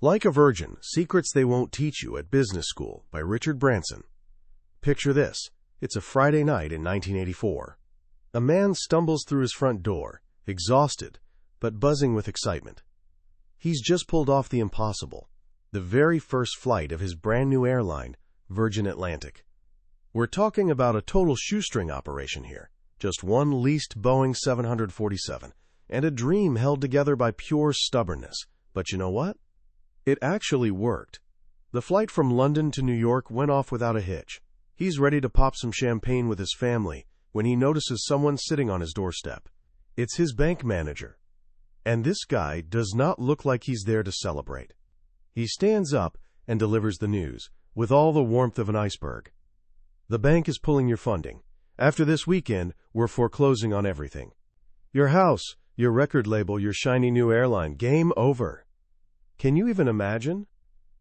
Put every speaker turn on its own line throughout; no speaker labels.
Like a Virgin, Secrets They Won't Teach You at Business School by Richard Branson. Picture this. It's a Friday night in 1984. A man stumbles through his front door, exhausted, but buzzing with excitement. He's just pulled off the impossible, the very first flight of his brand new airline, Virgin Atlantic. We're talking about a total shoestring operation here. Just one leased Boeing 747, and a dream held together by pure stubbornness. But you know what? It actually worked. The flight from London to New York went off without a hitch. He's ready to pop some champagne with his family when he notices someone sitting on his doorstep. It's his bank manager. And this guy does not look like he's there to celebrate. He stands up and delivers the news, with all the warmth of an iceberg. The bank is pulling your funding. After this weekend, we're foreclosing on everything. Your house, your record label, your shiny new airline, game over. Can you even imagine?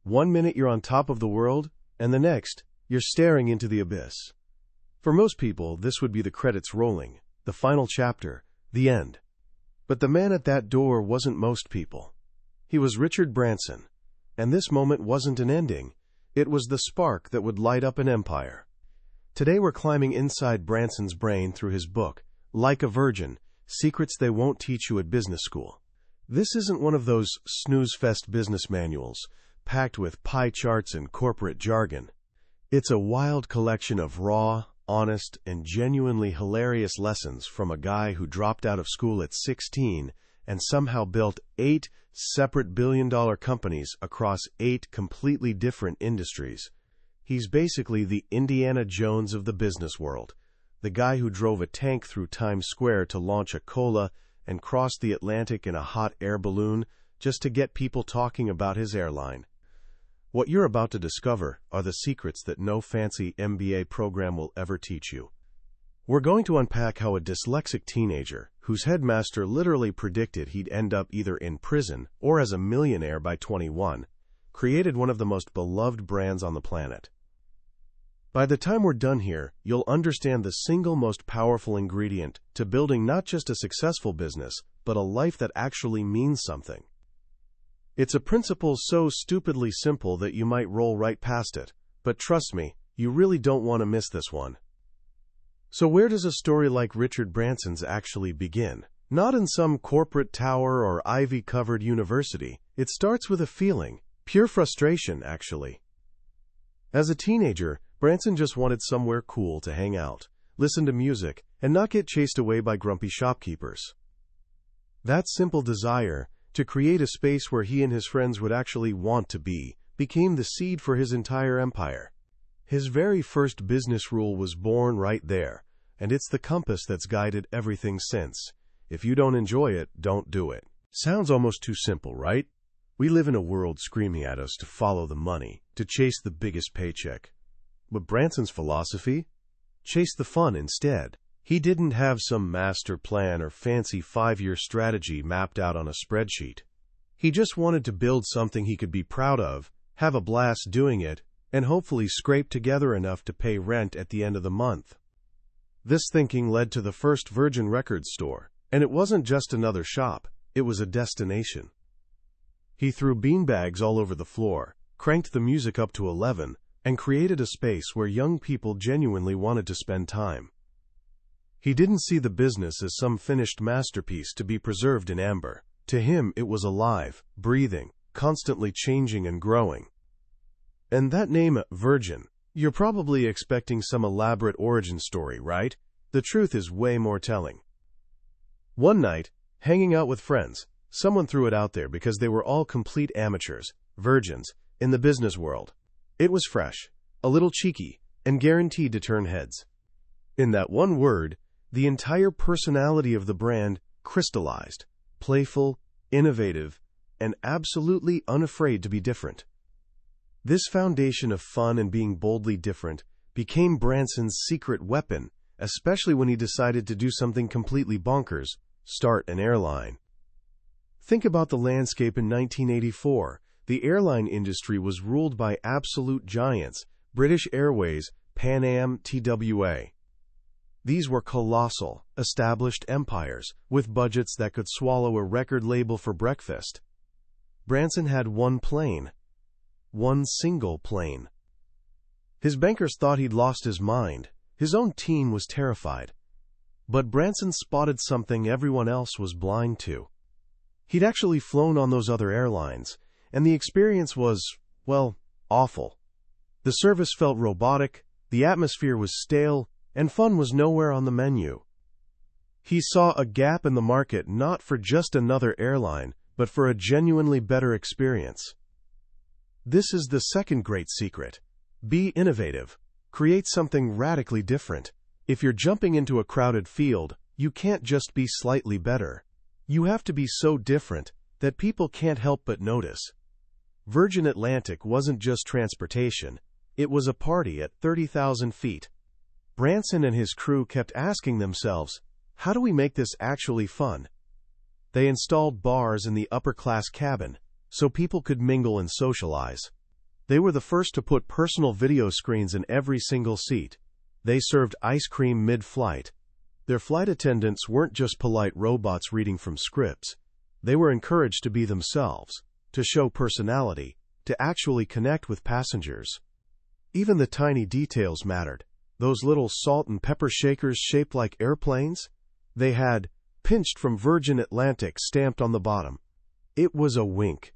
1 minute you're on top of the world, and the next, you're staring into the abyss. For most people, this would be the credits rolling, the final chapter, the end. But the man at that door wasn't most people. He was Richard Branson, and this moment wasn't an ending. It was the spark that would light up an empire. Today we're climbing inside Branson's brain through his book, Like a Virgin, Secrets They Won't Teach You at Business School. This isn't one of those snooze-fest business manuals, packed with pie charts and corporate jargon. It's a wild collection of raw, honest, and genuinely hilarious lessons from a guy who dropped out of school at 16 and somehow built 8 separate billion-dollar companies across 8 completely different industries. He's basically the Indiana Jones of the business world, the guy who drove a tank through Times Square to launch a cola and crossed the Atlantic in a hot air balloon just to get people talking about his airline. What you're about to discover are the secrets that no fancy MBA program will ever teach you. We're going to unpack how a dyslexic teenager, whose headmaster literally predicted he'd end up either in prison or as a millionaire by 21, created one of the most beloved brands on the planet. By the time we're done here, you'll understand the single most powerful ingredient to building not just a successful business, but a life that actually means something. It's a principle so stupidly simple that you might roll right past it, but trust me, you really don't want to miss this one. So where does a story like Richard Branson's actually begin? Not in some corporate tower or ivy-covered university. It starts with a feeling, pure frustration, actually. As a teenager, Branson just wanted somewhere cool to hang out, listen to music, and not get chased away by grumpy shopkeepers. That simple desire, to create a space where he and his friends would actually want to be, became the seed for his entire empire. His very first business rule was born right there, and it's the compass that's guided everything since. If you don't enjoy it, don't do it. Sounds almost too simple, right? We live in a world screaming at us to follow the money, to chase the biggest paycheck. But Branson's philosophy? Chase the fun instead. He didn't have some master plan or fancy 5-year strategy mapped out on a spreadsheet. He just wanted to build something he could be proud of, have a blast doing it, and hopefully scrape together enough to pay rent at the end of the month. This thinking led to the first Virgin Records store, and it wasn't just another shop, it was a destination. He threw beanbags all over the floor, cranked the music up to 11, and created a space where young people genuinely wanted to spend time. He didn't see the business as some finished masterpiece to be preserved in amber. To him, it was alive, breathing, constantly changing and growing. And that name, Virgin, you're probably expecting some elaborate origin story, right? The truth is way more telling. One night, hanging out with friends, someone threw it out there because they were all complete amateurs, virgins, in the business world. It was fresh, a little cheeky, and guaranteed to turn heads. In that one word, the entire personality of the brand crystallized, playful, innovative, and absolutely unafraid to be different. This foundation of fun and being boldly different became Branson's secret weapon, especially when he decided to do something completely bonkers, start an airline. Think about the landscape in 1984. The airline industry was ruled by absolute giants, British Airways, Pan Am, TWA. These were colossal, established empires, with budgets that could swallow a record label for breakfast. Branson had one plane. One single plane. His bankers thought he'd lost his mind. His own team was terrified. But Branson spotted something everyone else was blind to. He'd actually flown on those other airlines, and the experience was, well, awful. The service felt robotic, the atmosphere was stale, and fun was nowhere on the menu. He saw a gap in the market not for just another airline, but for a genuinely better experience. This is the second great secret. Be innovative. Create something radically different. If you're jumping into a crowded field, you can't just be slightly better. You have to be so different that people can't help but notice. Virgin Atlantic wasn't just transportation. It was a party at 30,000 feet. Branson and his crew kept asking themselves, how do we make this actually fun? They installed bars in the upper-class cabin, so people could mingle and socialize. They were the first to put personal video screens in every single seat. They served ice cream mid-flight. Their flight attendants weren't just polite robots reading from scripts. They were encouraged to be themselves, to show personality, to actually connect with passengers. Even the tiny details mattered. Those little salt and pepper shakers shaped like airplanes? They had "pinched from Virgin Atlantic" stamped on the bottom. It was a wink.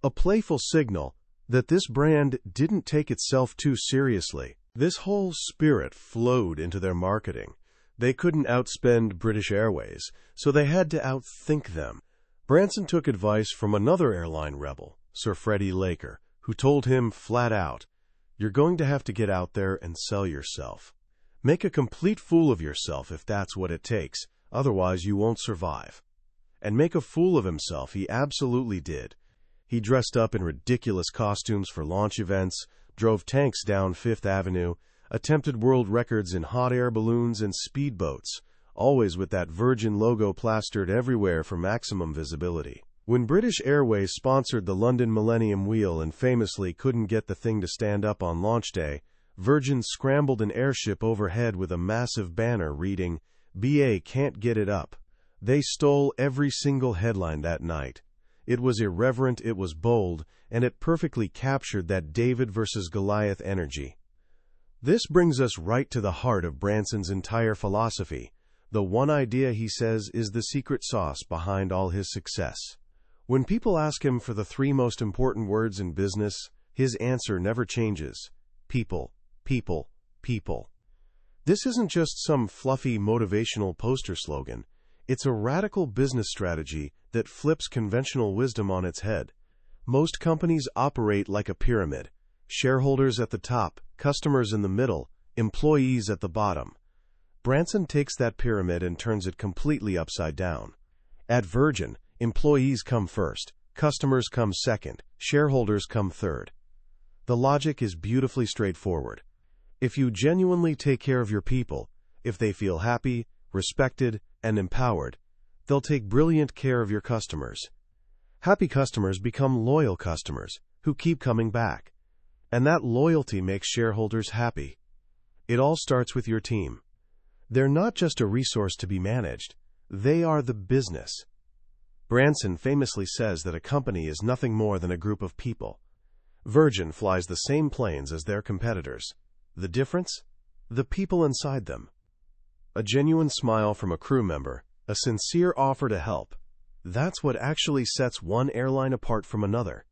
A playful signal that this brand didn't take itself too seriously. This whole spirit flowed into their marketing. They couldn't outspend British Airways, so they had to outthink them. Branson took advice from another airline rebel, Sir Freddie Laker, who told him flat out, "You're going to have to get out there and sell yourself. Make a complete fool of yourself if that's what it takes, otherwise you won't survive." And make a fool of himself he absolutely did. He dressed up in ridiculous costumes for launch events, drove tanks down Fifth Avenue, attempted world records in hot air balloons and speedboats, always with that Virgin logo plastered everywhere for maximum visibility. When British Airways sponsored the London Millennium Wheel and famously couldn't get the thing to stand up on launch day, Virgin scrambled an airship overhead with a massive banner reading, "BA can't get it up." They stole every single headline that night. It was irreverent, it was bold, and it perfectly captured that David versus Goliath energy. This brings us right to the heart of Branson's entire philosophy. The one idea, he says, is the secret sauce behind all his success. When people ask him for the 3 most important words in business, his answer never changes. People, people, people. This isn't just some fluffy motivational poster slogan. It's a radical business strategy that flips conventional wisdom on its head. Most companies operate like a pyramid. Shareholders at the top, customers in the middle, employees at the bottom. Branson takes that pyramid and turns it completely upside down. At Virgin, employees come first, customers come second, shareholders come third. The logic is beautifully straightforward. If you genuinely take care of your people, if they feel happy, respected, and empowered, they'll take brilliant care of your customers. Happy customers become loyal customers who keep coming back. And that loyalty makes shareholders happy. It all starts with your team. They're not just a resource to be managed. They are the business. Branson famously says that a company is nothing more than a group of people. Virgin flies the same planes as their competitors. The difference? The people inside them. A genuine smile from a crew member, a sincere offer to help. That's what actually sets one airline apart from another.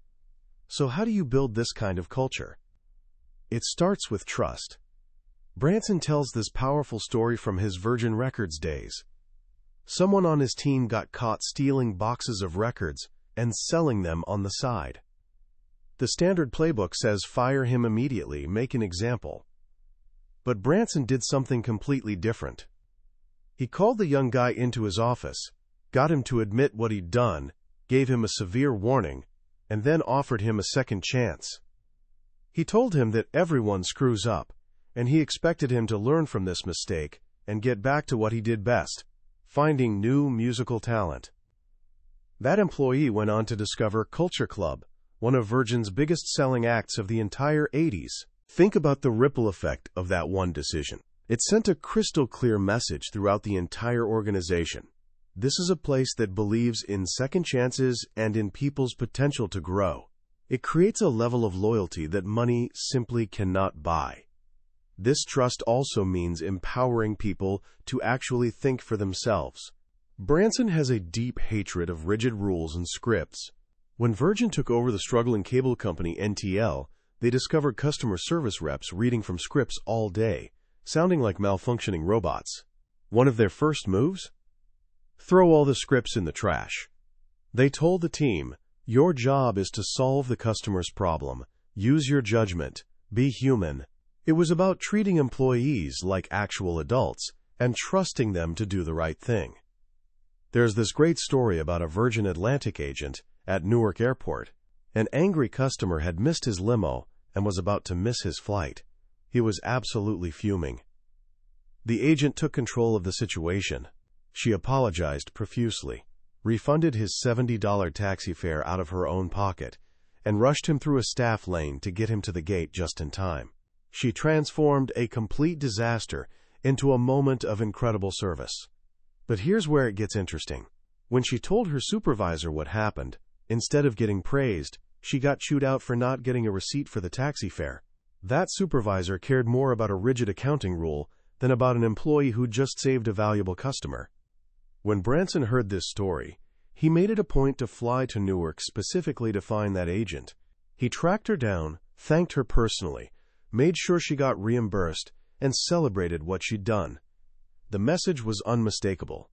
So how do you build this kind of culture? It starts with trust. Branson tells this powerful story from his Virgin Records days. Someone on his team got caught stealing boxes of records and selling them on the side. The standard playbook says fire him immediately, make an example. But Branson did something completely different. He called the young guy into his office, got him to admit what he'd done, gave him a severe warning, and then offered him a second chance. He told him that everyone screws up, and he expected him to learn from this mistake and get back to what he did best, finding new musical talent. That employee went on to discover Culture Club, one of Virgin's biggest selling acts of the entire 80s. Think about the ripple effect of that one decision. It sent a crystal clear message throughout the entire organization. This is a place that believes in second chances and in people's potential to grow. It creates a level of loyalty that money simply cannot buy. This trust also means empowering people to actually think for themselves. Branson has a deep hatred of rigid rules and scripts. When Virgin took over the struggling cable company NTL, they discovered customer service reps reading from scripts all day, sounding like malfunctioning robots. One of their first moves? Throw all the scripts in the trash. They told the team, "Your job is to solve the customer's problem. Use your judgment. Be human." It was about treating employees like actual adults and trusting them to do the right thing. There's this great story about a Virgin Atlantic agent at Newark Airport. An angry customer had missed his limo and was about to miss his flight. He was absolutely fuming. The agent took control of the situation. She apologized profusely, refunded his $70 taxi fare out of her own pocket, and rushed him through a staff lane to get him to the gate just in time. She transformed a complete disaster into a moment of incredible service. But here's where it gets interesting. When she told her supervisor what happened, instead of getting praised, she got chewed out for not getting a receipt for the taxi fare. That supervisor cared more about a rigid accounting rule than about an employee who just saved a valuable customer. When Branson heard this story, he made it a point to fly to Newark specifically to find that agent. He tracked her down, thanked her personally, made sure she got reimbursed, and celebrated what she'd done. The message was unmistakable.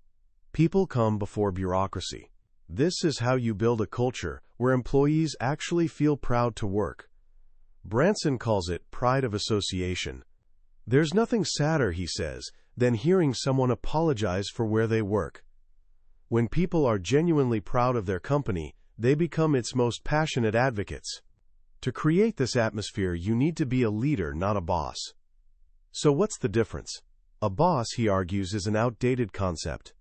People come before bureaucracy. This is how you build a culture where employees actually feel proud to work. Branson calls it pride of association. There's nothing sadder, he says, than hearing someone apologize for where they work. When people are genuinely proud of their company, they become its most passionate advocates. To create this atmosphere, you need to be a leader, not a boss. So what's the difference? A boss, he argues, is an outdated concept.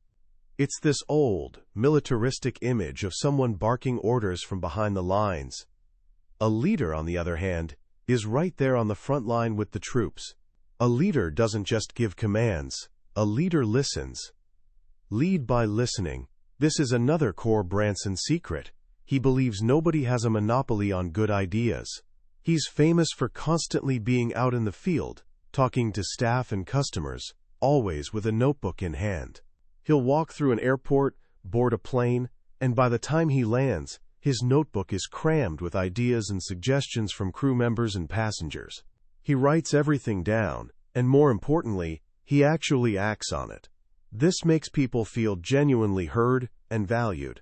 It's this old, militaristic image of someone barking orders from behind the lines. A leader, on the other hand, is right there on the front line with the troops. A leader doesn't just give commands. A leader listens. Lead by listening. This is another core Branson secret. He believes nobody has a monopoly on good ideas. He's famous for constantly being out in the field, talking to staff and customers, always with a notebook in hand. He'll walk through an airport, board a plane, and by the time he lands, his notebook is crammed with ideas and suggestions from crew members and passengers. He writes everything down, and more importantly, he actually acts on it. This makes people feel genuinely heard and valued.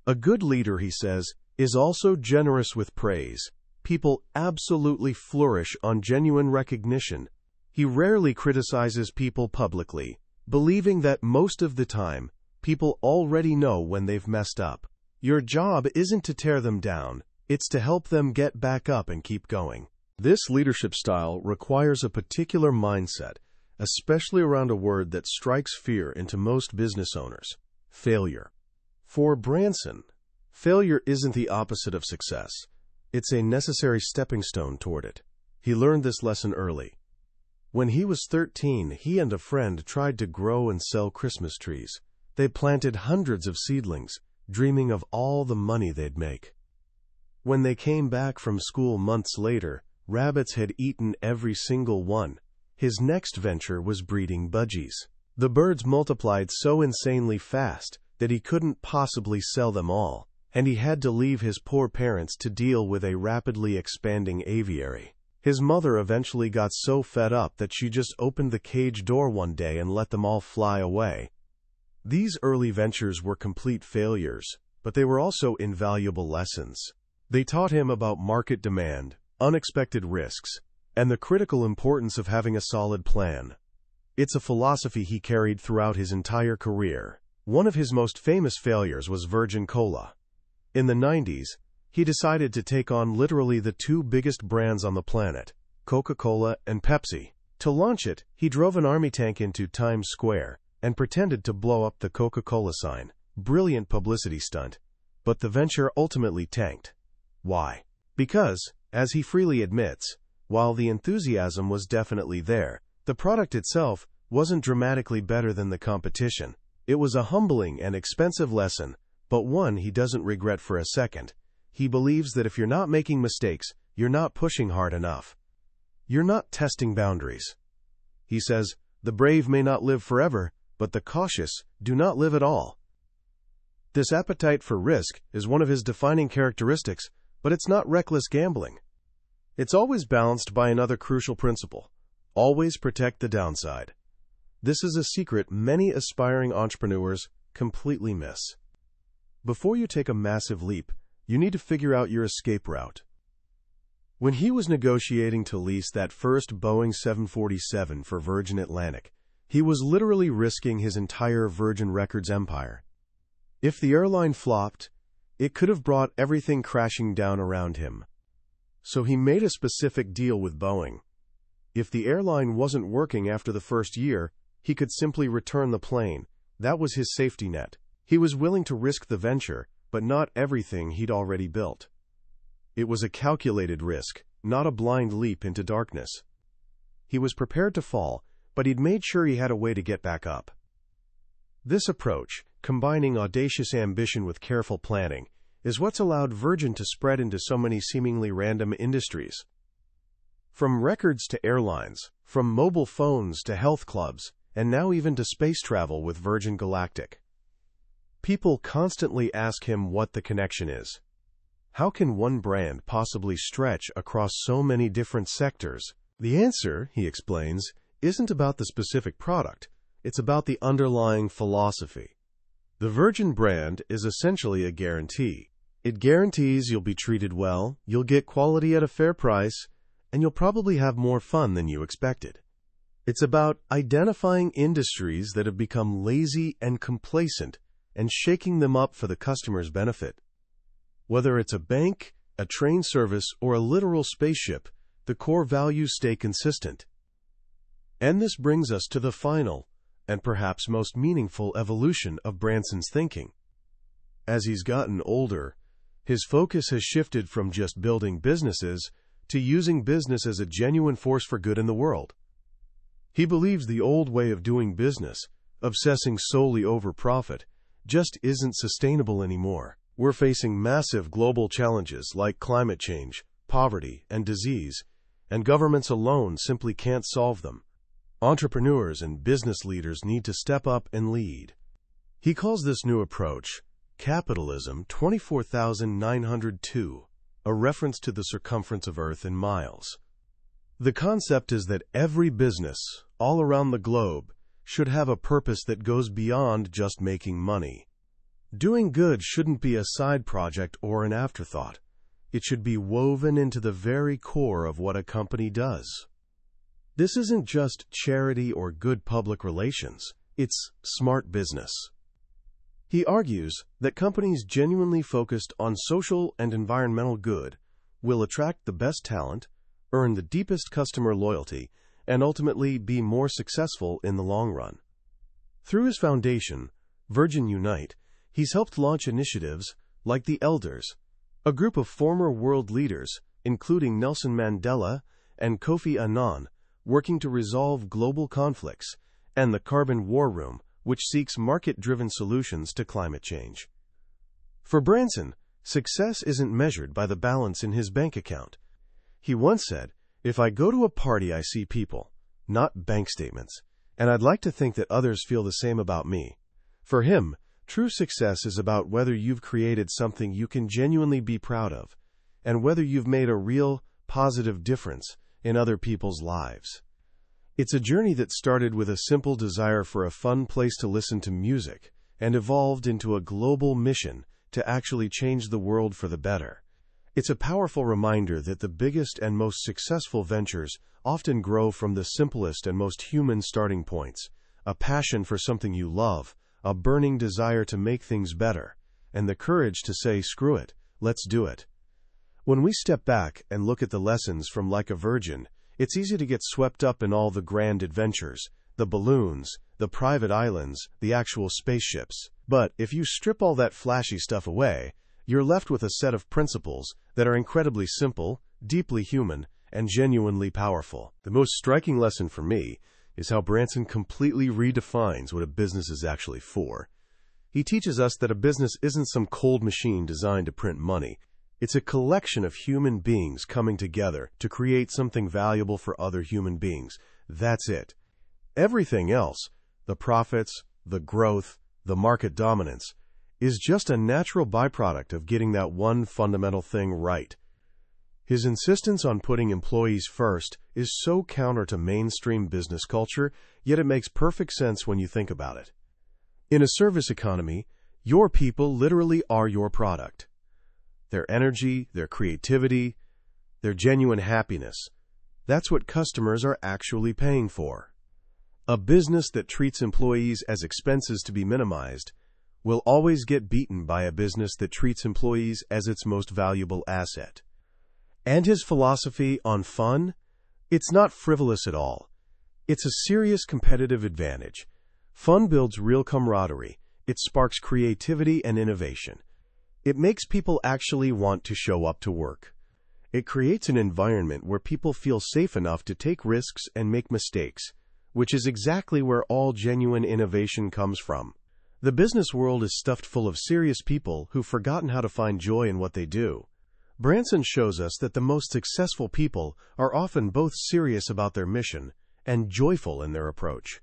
A good leader, he says, is also generous with praise. People absolutely flourish on genuine recognition. He rarely criticizes people publicly, believing that most of the time, people already know when they've messed up. Your job isn't to tear them down, it's to help them get back up and keep going. This leadership style requires a particular mindset, especially around a word that strikes fear into most business owners: failure. For Branson, failure isn't the opposite of success. It's a necessary stepping stone toward it. He learned this lesson early. When he was 13, he and a friend tried to grow and sell Christmas trees. They planted hundreds of seedlings, dreaming of all the money they'd make. When they came back from school months later, rabbits had eaten every single one. His next venture was breeding budgies. The birds multiplied so insanely fast that he couldn't possibly sell them all, and he had to leave his poor parents to deal with a rapidly expanding aviary. His mother eventually got so fed up that she just opened the cage door one day and let them all fly away. These early ventures were complete failures, but they were also invaluable lessons. They taught him about market demand, unexpected risks, and the critical importance of having a solid plan. It's a philosophy he carried throughout his entire career. One of his most famous failures was Virgin Cola. In the 90s, he decided to take on literally the two biggest brands on the planet, Coca-Cola and Pepsi. To launch it, he drove an army tank into Times Square and pretended to blow up the Coca-Cola sign. Brilliant publicity stunt. But the venture ultimately tanked. Why? Because, as he freely admits, while the enthusiasm was definitely there, the product itself wasn't dramatically better than the competition. It was a humbling and expensive lesson, but one he doesn't regret for a second. He believes that if you're not making mistakes, you're not pushing hard enough. You're not testing boundaries. He says, the brave may not live forever, but the cautious do not live at all. This appetite for risk is one of his defining characteristics, but it's not reckless gambling. It's always balanced by another crucial principle: always protect the downside. This is a secret many aspiring entrepreneurs completely miss. Before you take a massive leap, you need to figure out your escape route. When he was negotiating to lease that first Boeing 747 for Virgin Atlantic, he was literally risking his entire Virgin Records empire. If the airline flopped, it could have brought everything crashing down around him. So he made a specific deal with Boeing. If the airline wasn't working after the first year, he could simply return the plane. That was his safety net. He was willing to risk the venture, but not everything he'd already built. It was a calculated risk, not a blind leap into darkness. He was prepared to fall, but he'd made sure he had a way to get back up. This approach, combining audacious ambition with careful planning, is what's allowed Virgin to spread into so many seemingly random industries. From records to airlines, from mobile phones to health clubs, and now even to space travel with Virgin Galactic. People constantly ask him what the connection is. How can one brand possibly stretch across so many different sectors? The answer, he explains, isn't about the specific product. It's about the underlying philosophy. The Virgin brand is essentially a guarantee. It guarantees you'll be treated well, you'll get quality at a fair price, and you'll probably have more fun than you expected. It's about identifying industries that have become lazy and complacent and shaking them up for the customer's benefit. Whether it's a bank, a train service, or a literal spaceship, the core values stay consistent. And this brings us to the final, and perhaps most meaningful evolution of Branson's thinking. As he's gotten older, his focus has shifted from just building businesses to using business as a genuine force for good in the world. He believes the old way of doing business, obsessing solely over profit, just isn't sustainable anymore. We're facing massive global challenges like climate change, poverty, and disease, and governments alone simply can't solve them. Entrepreneurs and business leaders need to step up and lead. He calls this new approach Capitalism 24,902, a reference to the circumference of Earth in miles. The concept is that every business, all around the globe, should have a purpose that goes beyond just making money. Doing good shouldn't be a side project or an afterthought. It should be woven into the very core of what a company does. This isn't just charity or good public relations. It's smart business. He argues that companies genuinely focused on social and environmental good will attract the best talent, earn the deepest customer loyalty, and ultimately be more successful in the long run. Through his foundation, Virgin Unite, he's helped launch initiatives like the Elders, a group of former world leaders, including Nelson Mandela and Kofi Annan, working to resolve global conflicts, and the Carbon War Room, which seeks market-driven solutions to climate change. For Branson, success isn't measured by the balance in his bank account. He once said, "If I go to a party, I see people, not bank statements, and I'd like to think that others feel the same about me." For him, true success is about whether you've created something you can genuinely be proud of, and whether you've made a real, positive difference in other people's lives. It's a journey that started with a simple desire for a fun place to listen to music and evolved into a global mission to actually change the world for the better. It's a powerful reminder that the biggest and most successful ventures often grow from the simplest and most human starting points: a passion for something you love, a burning desire to make things better, and the courage to say, "Screw it, let's do it." When we step back and look at the lessons from Like a Virgin, it's easy to get swept up in all the grand adventures, the balloons, the private islands, the actual spaceships. But if you strip all that flashy stuff away, you're left with a set of principles that are incredibly simple, deeply human, and genuinely powerful. The most striking lesson for me is how Branson completely redefines what a business is actually for. He teaches us that a business isn't some cold machine designed to print money. It's a collection of human beings coming together to create something valuable for other human beings. That's it. Everything else, the profits, the growth, the market dominance, is just a natural byproduct of getting that one fundamental thing right. His insistence on putting employees first is so counter to mainstream business culture, yet it makes perfect sense when you think about it. In a service economy, your people literally are your product. Their energy, their creativity, their genuine happiness, that's what customers are actually paying for. A business that treats employees as expenses to be minimized will always get beaten by a business that treats employees as its most valuable asset. And his philosophy on fun? It's not frivolous at all. It's a serious competitive advantage. Fun builds real camaraderie. It sparks creativity and innovation. It makes people actually want to show up to work. It creates an environment where people feel safe enough to take risks and make mistakes, which is exactly where all genuine innovation comes from. The business world is stuffed full of serious people who've forgotten how to find joy in what they do. Branson shows us that the most successful people are often both serious about their mission and joyful in their approach.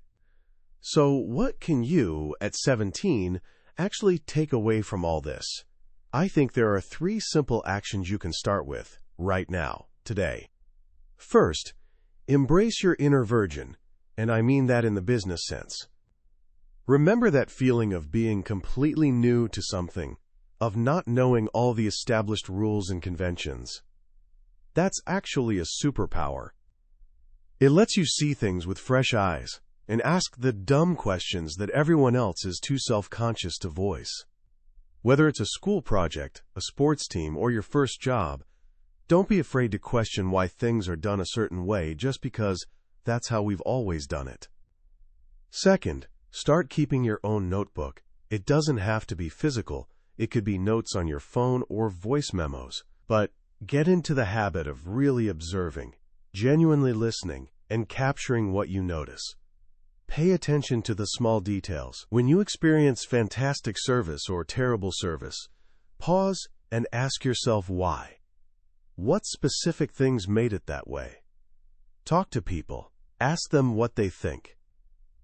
So what can you, at 17, actually take away from all this? I think there are 3 simple actions you can start with right now, today. First, embrace your inner virgin, and I mean that in the business sense. Remember that feeling of being completely new to something, of not knowing all the established rules and conventions. That's actually a superpower. It lets you see things with fresh eyes and ask the dumb questions that everyone else is too self-conscious to voice. Whether it's a school project, a sports team, or your first job, don't be afraid to question why things are done a certain way just because that's how we've always done it. Second, start keeping your own notebook. It doesn't have to be physical. It could be notes on your phone or voice memos. But get into the habit of really observing, genuinely listening, and capturing what you notice. Pay attention to the small details. When you experience fantastic service or terrible service, pause and ask yourself why. What specific things made it that way? Talk to people. Ask them what they think.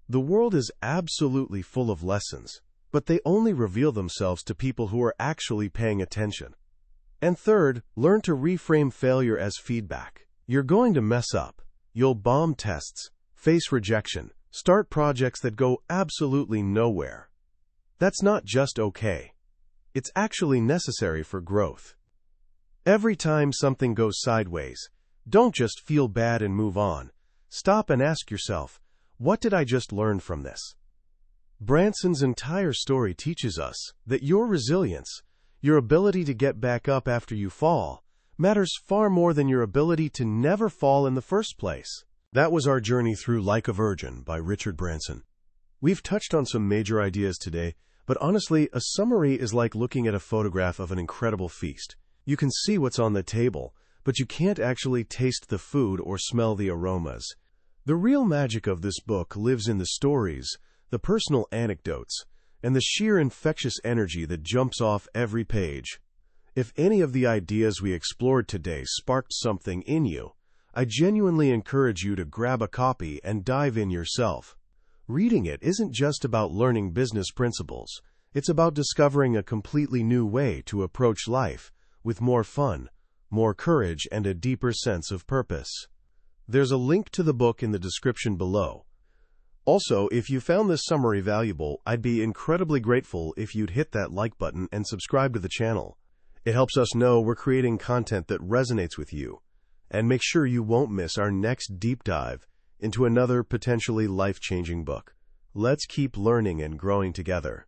The world is absolutely full of lessons, but they only reveal themselves to people who are actually paying attention. And third, learn to reframe failure as feedback. You're going to mess up. You'll bomb tests, face rejection, start projects that go absolutely nowhere. That's not just okay. It's actually necessary for growth. Every time something goes sideways, don't just feel bad and move on. Stop and ask yourself, what did I just learn from this? Branson's entire story teaches us that your resilience, your ability to get back up after you fall, matters far more than your ability to never fall in the first place. That was our journey through Like a Virgin by Richard Branson. We've touched on some major ideas today, but honestly, a summary is like looking at a photograph of an incredible feast. You can see what's on the table, but you can't actually taste the food or smell the aromas. The real magic of this book lives in the stories, the personal anecdotes, and the sheer infectious energy that jumps off every page. If any of the ideas we explored today sparked something in you, I genuinely encourage you to grab a copy and dive in yourself. Reading it isn't just about learning business principles. It's about discovering a completely new way to approach life, with more fun, more courage, and a deeper sense of purpose. There's a link to the book in the description below. Also, if you found this summary valuable, I'd be incredibly grateful if you'd hit that like button and subscribe to the channel. It helps us know we're creating content that resonates with you. And make sure you won't miss our next deep dive into another potentially life-changing book. Let's keep learning and growing together.